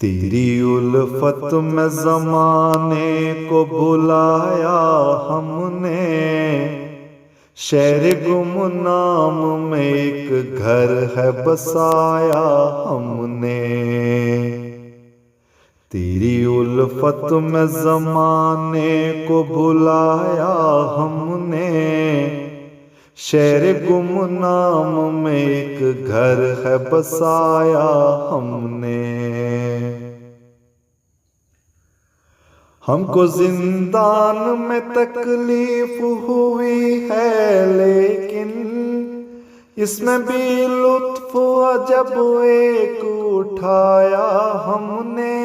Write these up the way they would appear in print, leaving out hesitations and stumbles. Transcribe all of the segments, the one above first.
تیری الفت میں زمانے کو بلایا ہم نے، شہر گمنام میں ایک گھر ہے بسایا ہم نے۔ تیری الفت میں زمانے کو بلایا ہم نے، شہر گمنام میں ایک گھر ہے بسایا ہم نے۔ ہم کو زندان میں تکلیف ہوئی ہے، لیکن اس میں بھی لطف عجب ایک اٹھایا ہم نے۔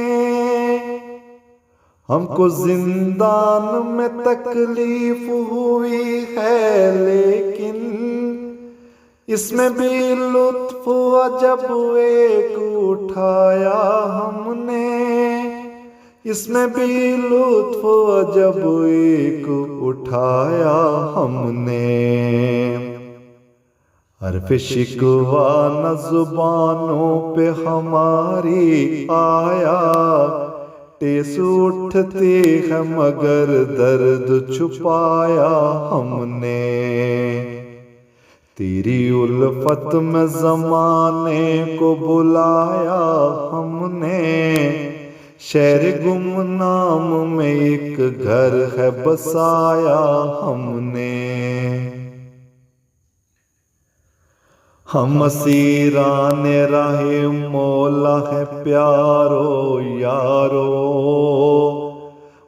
ہم کو زندان میں تکلیف ہوئی ہے، لیکن اس میں بھی لطف عجب ایک اٹھایا ہم نے۔ اس میں بھی لطف عجب ایک اٹھایا ہم نے۔ حرف شکوہ نہ زبانوں پہ ہماری آیا، ٹیس اٹھتی ہے مگر درد چھپایا ہم نے۔ تیری الفت میں زمانے کو بلایا ہم نے، شہر گمنام میں ایک گھر ہے بسایا ہم نے۔ ہم اسیران راہ مولا ہے پیارو یارو،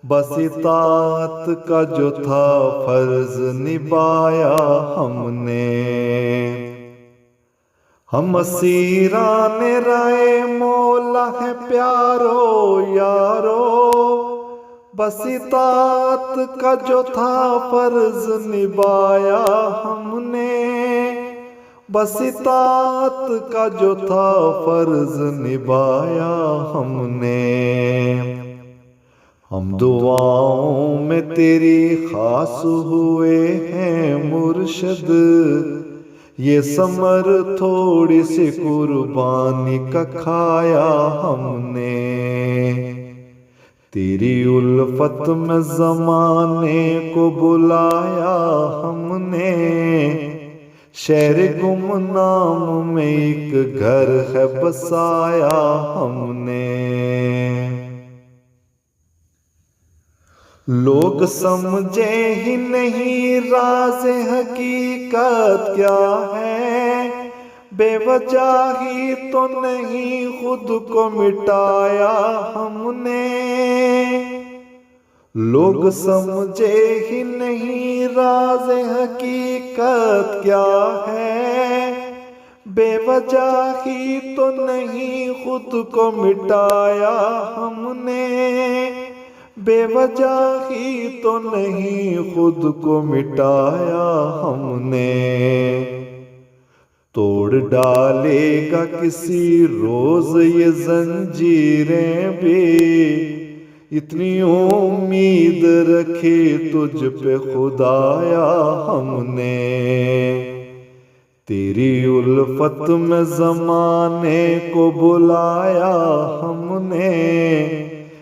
بس اطاعت کا جو تھا فرض نبھایا ہم نے۔ ہم اسیران راہ مولا ہے پیارو یارو، بس اطاعت کا جو تھا فرض نبھایا ہم نے۔ بس اطاعت کا جو تھا فرض نبھایا ہم نے۔ ہم دعاؤں میں تیری خاص ہوئے ہیں مرشد، یہ ثمر تھوڑی سی قربانی کا کھایا ہم نے۔ تیری الفت میں زمانے کو بلایا ہم نے، شہر گمنام میں ایک گھر ہے بسایا ہم نے۔ لوگ سمجھے ہی نہیں راز حقیقت کیا ہے، بے وجہ ہی تو نہیں خود کو مٹایا ہم نے۔ لوگ سمجھے ہی نہیں راز حقیقت کیا ہے، بے وجہ ہی تو نہیں خود کو مٹایا ہم نے۔ بے وجہ ہی تو نہیں خود کو مٹایا ہم نے۔ توڑ ڈالے گا کسی روز یہ زنجیریں بھی، اتنی امید رکھی تجھ پہ خدایا ہم نے۔ تیری الفت میں زمانے کو بلایا ہم نے،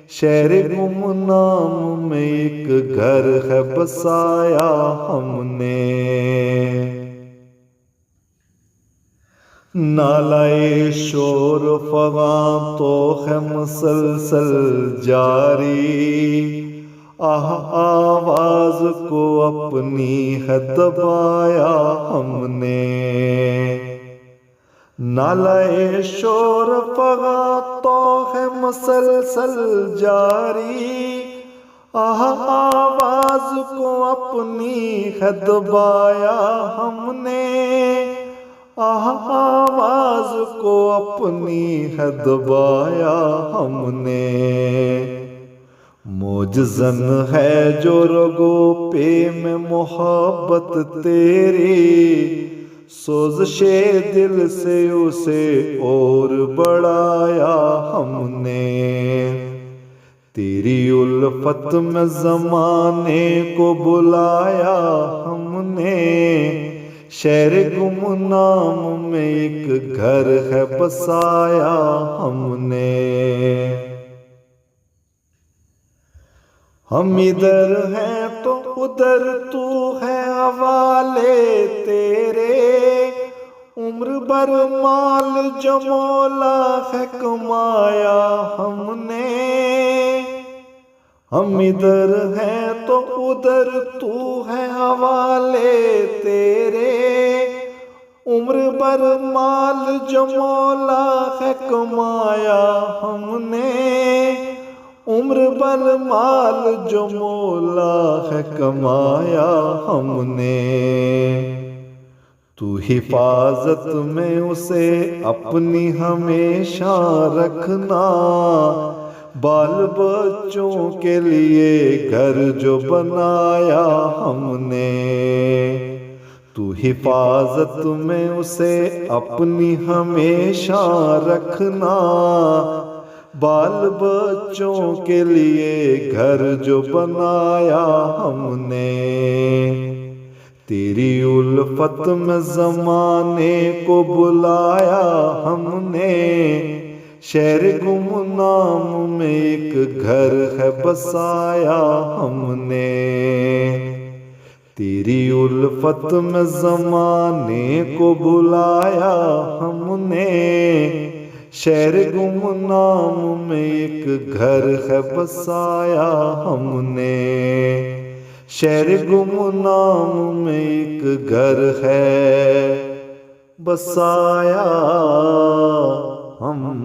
شہر گمنام میں ایک گھر ہے بسایا ہم نے۔ نالہ شور فغاں تو ہے مسلسل جاری، آواز کو اپنی ہے دبایا ہم نے۔ نالہ شور فغاں تو ہے مسلسل جاری، آواز کو اپنی ہے دبایا ہم نے۔ آواز کو اپنی ہے دبایا ہم نے۔ موجزن ہے جو رگوں پہ میں محبت تیری، سوزش دل سے اسے اور بڑھایا ہم نے۔ تیری الفت میں زمانے کو بلایا ہم نے، شہر گمنام میں ایک گھر ہے بسایا ہم نے۔ ہم ادھر ہیں تو ادھر تو ہے حوالے تیرے، عمر بھر مال جو مولا ہے کمایا ہم نے۔ ہم ادھر ہیں تو ادھر تو ہے حوالے تیرے، عمر بھر مال جو مولا ہے کمایا ہم نے، عمر بھر مال جو مولا ہے کمایا ہم نے۔ تو حفاظت میں اسے اپنی ہمیشہ رکھنا، بال بچوں کے لیے گھر جو بنایا ہم نے۔ تو حفاظت میں اسے اپنی ہمیشہ رکھنا، بال بچوں کے لیے گھر جو بنایا ہم نے۔ تیری الفت میں زمانے کو بلایا ہم نے، شہر گمنام میں ایک گھر ہے بسایا ہم نے۔ تیری الفت میں زمانے کو بلایا ہم نے، شہر گمنام میں ایک گھر ہے بسایا ہم نے۔ شہر گمنام میں ایک گھر ہے بسایا ہم